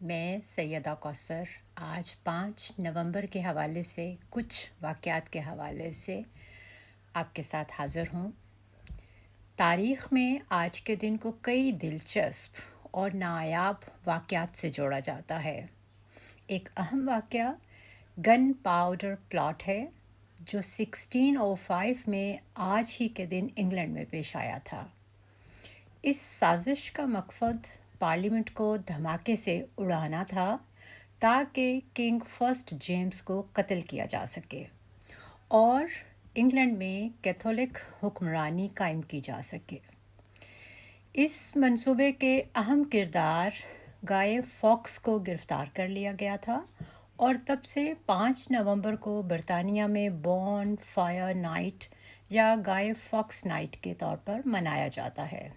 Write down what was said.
میں سیدہ کوثر آج 5 نومبر کے حوالے سے کچھ واقعات کے حوالے سے آپ کے ساتھ حاضر ہوں۔ تاریخ میں آج کے دن کو کئی دلچسپ اور نایاب واقعات سے جوڑا جاتا ہے۔ ایک اہم واقعہ گن پاؤڈر پلاٹ ہے جو 1605 میں آج ہی کے دن انگلینڈ میں پیش آیا تھا۔ اس سازش کا مقصد پارلیمنٹ کو دھماکے سے اڑانا تھا تاکہ کنگ فرسٹ جیمز کو قتل کیا جا سکے اور انگلینڈ میں کیتھولک حکمرانی قائم کی جا سکے۔ اس منصوبے کے اہم کردار گائے فاکس کو گرفتار کر لیا گیا تھا اور تب سے 5 نومبر کو برطانیہ میں بون فائر نائٹ یا گائے فاکس نائٹ کے طور پر منایا جاتا ہے۔